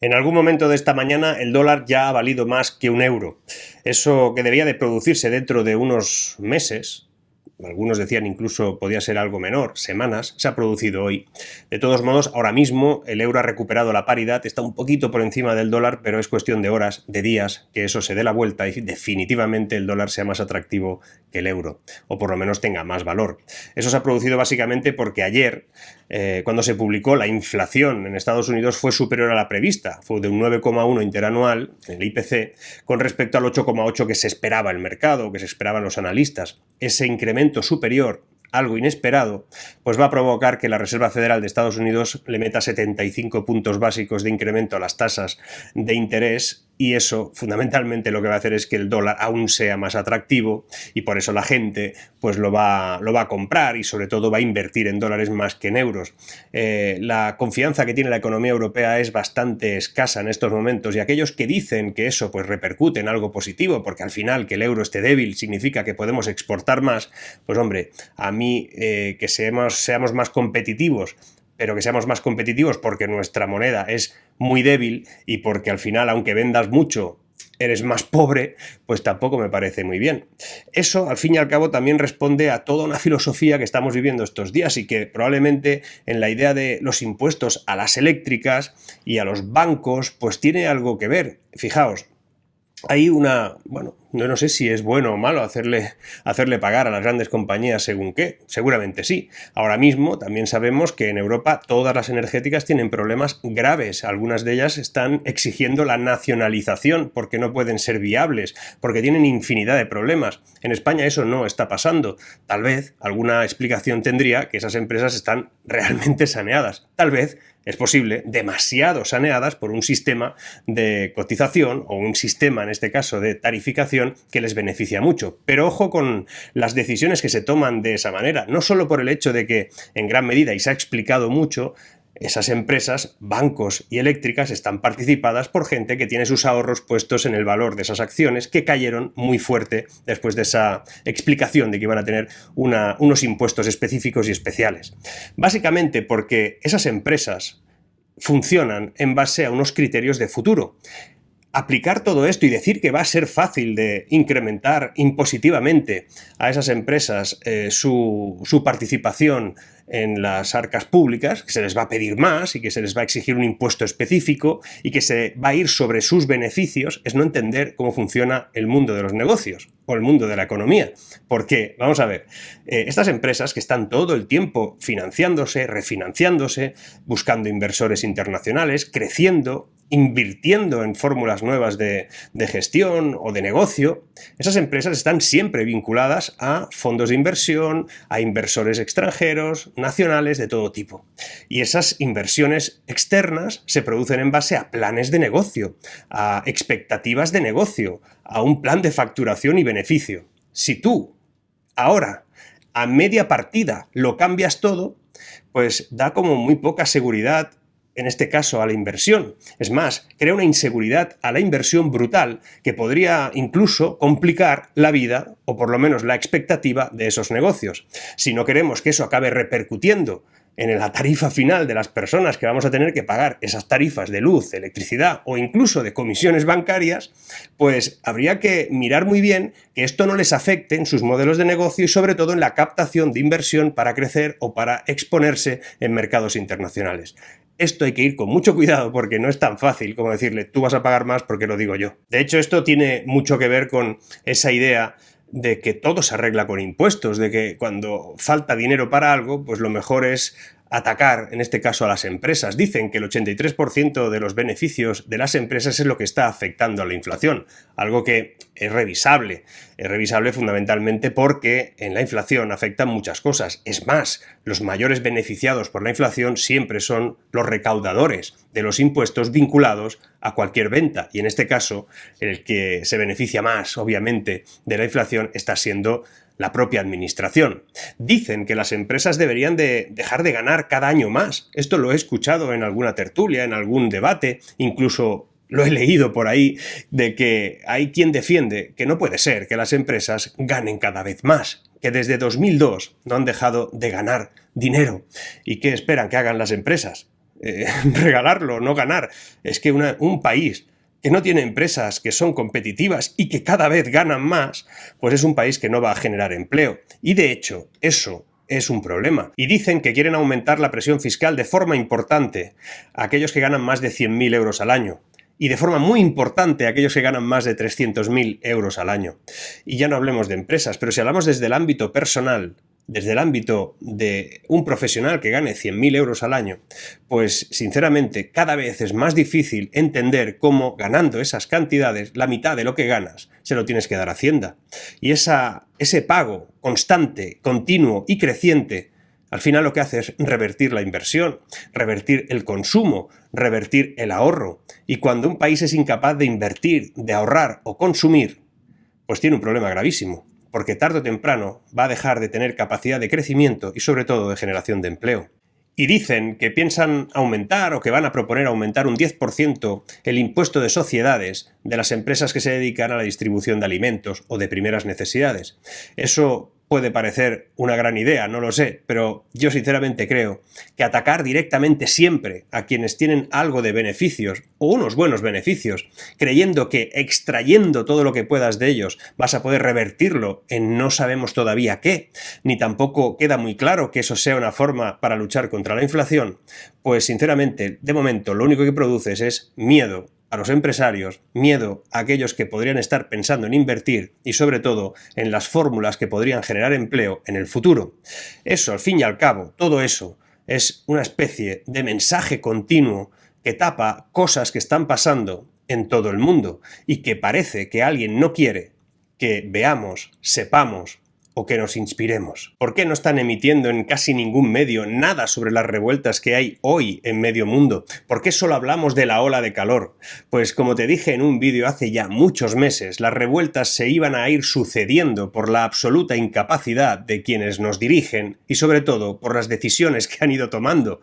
En algún momento de esta mañana el dólar ya ha valido más que un euro. Eso que debía de producirse dentro de unos meses, algunos decían incluso podía ser algo menor, semanas, se ha producido hoy. De todos modos, ahora mismo el euro ha recuperado la paridad, está un poquito por encima del dólar, pero es cuestión de horas, de días, que eso se dé la vuelta y definitivamente el dólar sea más atractivo que el euro, o por lo menos tenga más valor. Eso se ha producido básicamente porque ayer, cuando se publicó, la inflación en Estados Unidos fue superior a la prevista, fue de un 9,1 interanual, el IPC, con respecto al 8,8 que se esperaba el mercado, que se esperaban los analistas. Ese incremento superior, algo inesperado, pues va a provocar que la Reserva Federal de Estados Unidos le meta 75 puntos básicos de incremento a las tasas de interés, y eso fundamentalmente lo que va a hacer es que el dólar aún sea más atractivo, y por eso la gente pues lo va a comprar y sobre todo va a invertir en dólares más que en euros. La confianza que tiene la economía europea es bastante escasa en estos momentos, y aquellos que dicen que eso pues repercute en algo positivo, porque al final que el euro esté débil significa que podemos exportar más, pues hombre, a mí que seamos más competitivos, pero que seamos más competitivos porque nuestra moneda es muy débil y porque al final, aunque vendas mucho, eres más pobre, pues tampoco me parece muy bien. Eso, al fin y al cabo, también responde a toda una filosofía que estamos viviendo estos días y que probablemente en la idea de los impuestos a las eléctricas y a los bancos, pues tiene algo que ver. Fijaos, hay bueno, no sé si es bueno o malo hacerle pagar a las grandes compañías según qué, seguramente sí. Ahora mismo también sabemos que en Europa todas las energéticas tienen problemas graves, algunas de ellas están exigiendo la nacionalización porque no pueden ser viables, porque tienen infinidad de problemas. En España eso no está pasando. Tal vez alguna explicación tendría que esas empresas están realmente saneadas. Tal vez es posible, demasiado saneadas por un sistema de cotización o un sistema, en este caso, de tarificación que les beneficia mucho. Pero ojo con las decisiones que se toman de esa manera, no solo por el hecho de que, en gran medida, y se ha explicado mucho, esas empresas, bancos y eléctricas están participadas por gente que tiene sus ahorros puestos en el valor de esas acciones que cayeron muy fuerte después de esa explicación de que iban a tener unos impuestos específicos y especiales. Básicamente porque esas empresas funcionan en base a unos criterios de futuro. Aplicar todo esto y decir que va a ser fácil de incrementar impositivamente a esas empresas su participación en las arcas públicas, que se les va a pedir más y que se les va a exigir un impuesto específico y que se va a ir sobre sus beneficios, es no entender cómo funciona el mundo de los negocios o el mundo de la economía. Porque, vamos a ver, estas empresas que están todo el tiempo financiándose, refinanciándose, buscando inversores internacionales, creciendo, invirtiendo en fórmulas nuevas de gestión o de negocio, esas empresas están siempre vinculadas a fondos de inversión, a inversores extranjeros, nacionales, de todo tipo. Y esas inversiones externas se producen en base a planes de negocio, a expectativas de negocio, a un plan de facturación y beneficio. Si tú, ahora, a media partida, lo cambias todo, pues da como muy poca seguridad, en este caso a la inversión. Es más, crea una inseguridad a la inversión brutal que podría incluso complicar la vida, o por lo menos la expectativa de esos negocios. Si no queremos que eso acabe repercutiendo en la tarifa final de las personas que vamos a tener que pagar esas tarifas de luz, de electricidad o incluso de comisiones bancarias, pues habría que mirar muy bien que esto no les afecte en sus modelos de negocio y sobre todo en la captación de inversión para crecer o para exponerse en mercados internacionales. Esto hay que ir con mucho cuidado porque no es tan fácil como decirle tú vas a pagar más porque lo digo yo. De hecho, esto tiene mucho que ver con esa idea de que todo se arregla con impuestos, de que cuando falta dinero para algo, pues lo mejor es atacar, en este caso, a las empresas. Dicen que el 83% de los beneficios de las empresas es lo que está afectando a la inflación, algo que es revisable. Es revisable fundamentalmente porque en la inflación afectan muchas cosas. Es más, los mayores beneficiados por la inflación siempre son los recaudadores de los impuestos vinculados a cualquier venta. Y en este caso, el que se beneficia más, obviamente, de la inflación está siendo la propia administración. Dicen que las empresas deberían de dejar de ganar cada año más. Esto lo he escuchado en alguna tertulia, en algún debate, incluso lo he leído por ahí, de que hay quien defiende que no puede ser que las empresas ganen cada vez más, que desde 2002 no han dejado de ganar dinero. ¿Y qué esperan que hagan las empresas? regalarlo, no ganar. Es que un país que no tiene empresas que son competitivas y que cada vez ganan más, pues es un país que no va a generar empleo. Y de hecho, eso es un problema. Y dicen que quieren aumentar la presión fiscal de forma importante a aquellos que ganan más de 100.000 euros al año. Y de forma muy importante a aquellos que ganan más de 300.000 euros al año. Y ya no hablemos de empresas, pero si hablamos desde el ámbito personal, desde el ámbito de un profesional que gane 100.000 euros al año, pues sinceramente cada vez es más difícil entender cómo ganando esas cantidades, la mitad de lo que ganas, se lo tienes que dar a Hacienda. Y ese pago constante, continuo y creciente, al final lo que hace es revertir la inversión, revertir el consumo, revertir el ahorro. Y cuando un país es incapaz de invertir, de ahorrar o consumir, pues tiene un problema gravísimo, porque tarde o temprano va a dejar de tener capacidad de crecimiento y sobre todo de generación de empleo. Y dicen que piensan aumentar o que van a proponer aumentar un 10% el impuesto de sociedades de las empresas que se dedican a la distribución de alimentos o de primeras necesidades. Eso puede parecer una gran idea, no lo sé, pero yo sinceramente creo que atacar directamente siempre a quienes tienen algo de beneficios, o unos buenos beneficios, creyendo que extrayendo todo lo que puedas de ellos vas a poder revertirlo en no sabemos todavía qué, ni tampoco queda muy claro que eso sea una forma para luchar contra la inflación, pues sinceramente, de momento, lo único que produces es miedo a los empresarios, miedo a aquellos que podrían estar pensando en invertir y sobre todo en las fórmulas que podrían generar empleo en el futuro. Eso, al fin y al cabo, todo eso es una especie de mensaje continuo que tapa cosas que están pasando en todo el mundo y que parece que alguien no quiere que veamos, sepamos o que nos inspiremos. ¿Por qué no están emitiendo en casi ningún medio nada sobre las revueltas que hay hoy en medio mundo? ¿Por qué solo hablamos de la ola de calor? Pues como te dije en un vídeo hace ya muchos meses, las revueltas se iban a ir sucediendo por la absoluta incapacidad de quienes nos dirigen y sobre todo por las decisiones que han ido tomando.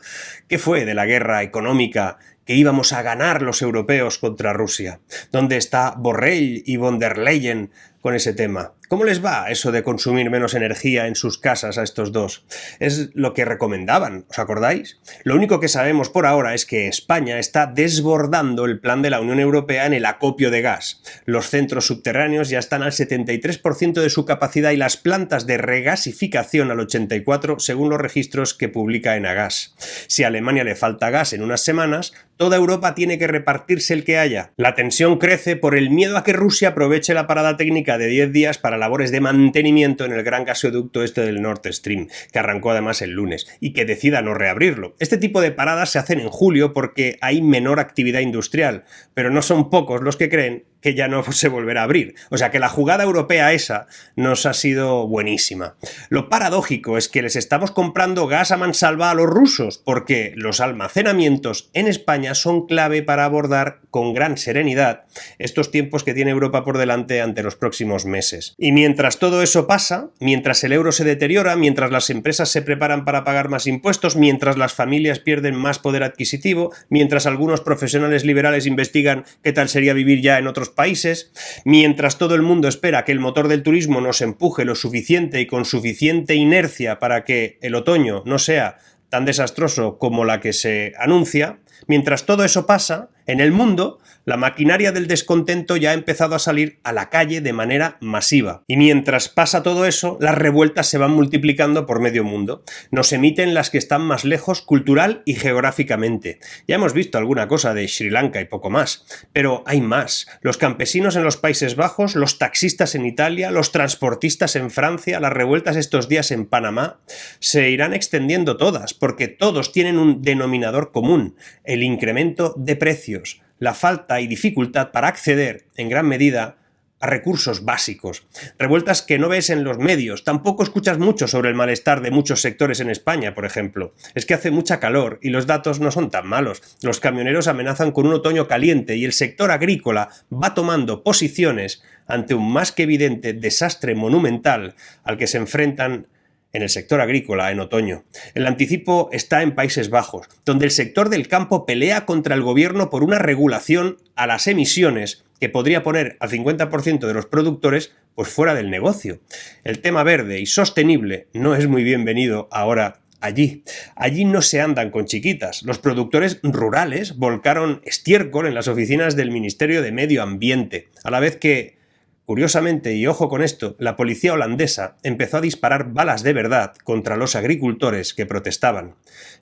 ¿Qué fue de la guerra económica que íbamos a ganar los europeos contra Rusia? ¿Dónde está Borrell y von der Leyen con ese tema? ¿Cómo les va eso de consumir menos energía en sus casas a estos dos? Es lo que recomendaban, ¿os acordáis? Lo único que sabemos por ahora es que España está desbordando el plan de la Unión Europea en el acopio de gas. Los centros subterráneos ya están al 73% de su capacidad y las plantas de regasificación al 84% según los registros que publica Enagas. Si a Alemania le falta gas en unas semanas, toda Europa tiene que repartirse el que haya. La tensión crece por el miedo a que Rusia aproveche la parada técnica de 10 días para labores de mantenimiento en el gran gasoducto este del Nord Stream, que arrancó además el lunes, y que decida no reabrirlo. Este tipo de paradas se hacen en julio porque hay menor actividad industrial, pero no son pocos los que creen que ya no se volverá a abrir. O sea que la jugada europea esa nos ha sido buenísima. Lo paradójico es que les estamos comprando gas a mansalva a los rusos, porque los almacenamientos en España son clave para abordar con gran serenidad estos tiempos que tiene Europa por delante ante los próximos meses. Y mientras todo eso pasa, mientras el euro se deteriora, mientras las empresas se preparan para pagar más impuestos, mientras las familias pierden más poder adquisitivo, mientras algunos profesionales liberales investigan qué tal sería vivir ya en otros países, mientras todo el mundo espera que el motor del turismo nos empuje lo suficiente y con suficiente inercia para que el otoño no sea tan desastroso como la que se anuncia, mientras todo eso pasa, en el mundo, la maquinaria del descontento ya ha empezado a salir a la calle de manera masiva. Y mientras pasa todo eso, las revueltas se van multiplicando por medio mundo. Nos emiten las que están más lejos cultural y geográficamente. Ya hemos visto alguna cosa de Sri Lanka y poco más, pero hay más. Los campesinos en los Países Bajos, los taxistas en Italia, los transportistas en Francia, las revueltas estos días en Panamá, se irán extendiendo todas, porque todos tienen un denominador común: el incremento de precios, la falta y dificultad para acceder, en gran medida, a recursos básicos. Revueltas que no ves en los medios. Tampoco escuchas mucho sobre el malestar de muchos sectores en España, por ejemplo. Es que hace mucha calor y los datos no son tan malos. Los camioneros amenazan con un otoño caliente y el sector agrícola va tomando posiciones ante un más que evidente desastre monumental al que se enfrentan en el sector agrícola en otoño. El anticipo está en Países Bajos, donde el sector del campo pelea contra el gobierno por una regulación a las emisiones que podría poner al 50% de los productores pues fuera del negocio. El tema verde y sostenible no es muy bienvenido ahora allí. Allí no se andan con chiquitas. Los productores rurales volcaron estiércol en las oficinas del Ministerio de Medio Ambiente, a la vez que, curiosamente, y ojo con esto, la policía holandesa empezó a disparar balas de verdad contra los agricultores que protestaban.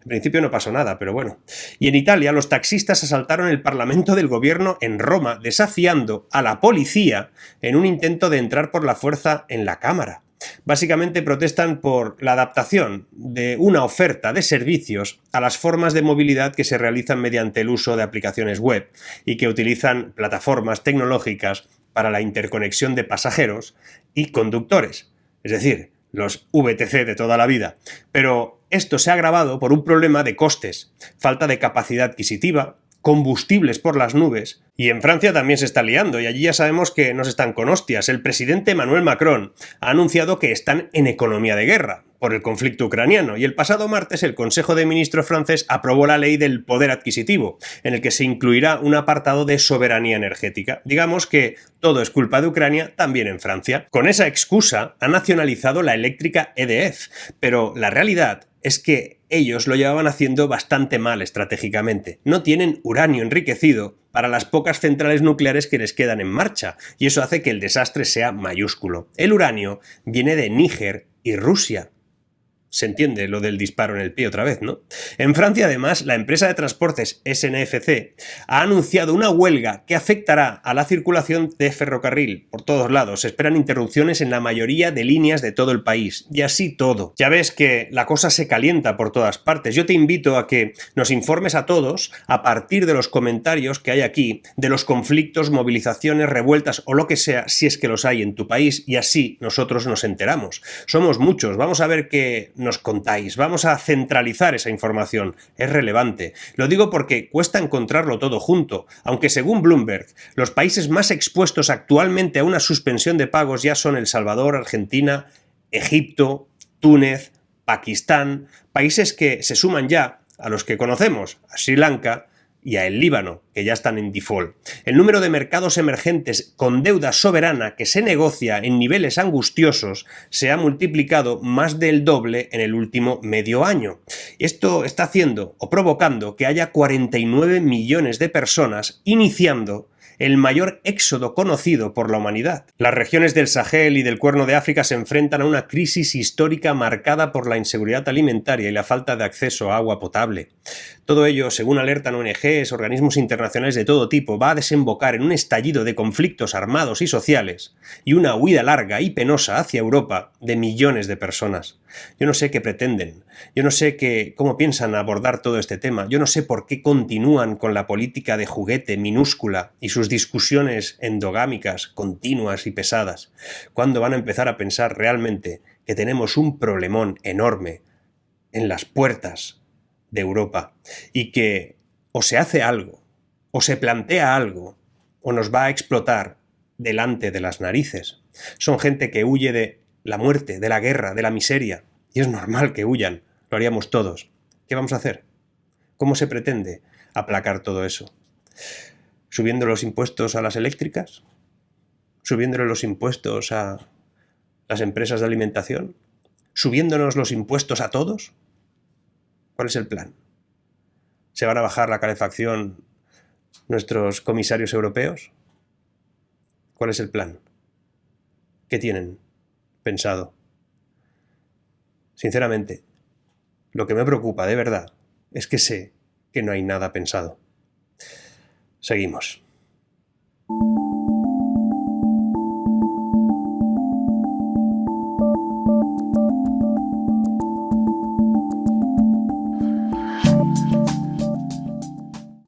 En principio no pasó nada, pero bueno. Y en Italia los taxistas asaltaron el parlamento del gobierno en Roma, desafiando a la policía en un intento de entrar por la fuerza en la Cámara. Básicamente protestan por la adaptación de una oferta de servicios a las formas de movilidad que se realizan mediante el uso de aplicaciones web y que utilizan plataformas tecnológicas para la interconexión de pasajeros y conductores, es decir, los VTC de toda la vida. Pero esto se ha agravado por un problema de costes, falta de capacidad adquisitiva, combustibles por las nubes, y en Francia también se está liando, y allí ya sabemos que no se están con hostias. El presidente Emmanuel Macron ha anunciado que están en economía de guerra por el conflicto ucraniano, y el pasado martes el Consejo de Ministros francés aprobó la ley del poder adquisitivo, en el que se incluirá un apartado de soberanía energética. Digamos que todo es culpa de Ucrania, también en Francia. Con esa excusa ha nacionalizado la eléctrica EDF, pero la realidad es que ellos lo llevaban haciendo bastante mal estratégicamente. No tienen uranio enriquecido para las pocas centrales nucleares que les quedan en marcha, y eso hace que el desastre sea mayúsculo. El uranio viene de Níger y Rusia. Se entiende lo del disparo en el pie otra vez, ¿no? En Francia, además, la empresa de transportes SNFC ha anunciado una huelga que afectará a la circulación de ferrocarril por todos lados. Se esperan interrupciones en la mayoría de líneas de todo el país. Y así todo. Ya ves que la cosa se calienta por todas partes. Yo te invito a que nos informes a todos, a partir de los comentarios que hay aquí, de los conflictos, movilizaciones, revueltas o lo que sea, si es que los hay en tu país, y así nosotros nos enteramos. Somos muchos. Vamos a ver qué nos contáis. Vamos a centralizar esa información. Es relevante. Lo digo porque cuesta encontrarlo todo junto, aunque según Bloomberg, los países más expuestos actualmente a una suspensión de pagos ya son El Salvador, Argentina, Egipto, Túnez, Pakistán, países que se suman ya a los que conocemos, a Sri Lanka y a el Líbano, que ya están en default. El número de mercados emergentes con deuda soberana que se negocia en niveles angustiosos se ha multiplicado más del doble en el último medio año. Esto está haciendo o provocando que haya 49 millones de personas iniciando el mayor éxodo conocido por la humanidad. Las regiones del Sahel y del Cuerno de África se enfrentan a una crisis histórica marcada por la inseguridad alimentaria y la falta de acceso a agua potable. Todo ello, según alertan ONGs, organismos internacionales de todo tipo, va a desembocar en un estallido de conflictos armados y sociales y una huida larga y penosa hacia Europa de millones de personas. Yo no sé qué pretenden, yo no sé cómo piensan abordar todo este tema, yo no sé por qué continúan con la política de juguete minúscula y sus discusiones endogámicas, continuas y pesadas. ¿Cuándo van a empezar a pensar realmente que tenemos un problemón enorme en las puertas de Europa y que o se hace algo, o se plantea algo, o nos va a explotar delante de las narices? Son gente que huye de la muerte, de la guerra, de la miseria, y es normal que huyan, lo haríamos todos. ¿Qué vamos a hacer? ¿Cómo se pretende aplacar todo eso? ¿Subiendo los impuestos a las eléctricas? ¿Subiéndole los impuestos a las empresas de alimentación? ¿Subiéndonos los impuestos a todos? ¿Cuál es el plan? ¿Se van a bajar la calefacción nuestros comisarios europeos? ¿Cuál es el plan? ¿Qué tienen pensado? Sinceramente, lo que me preocupa de verdad es que sé que no hay nada pensado. Seguimos.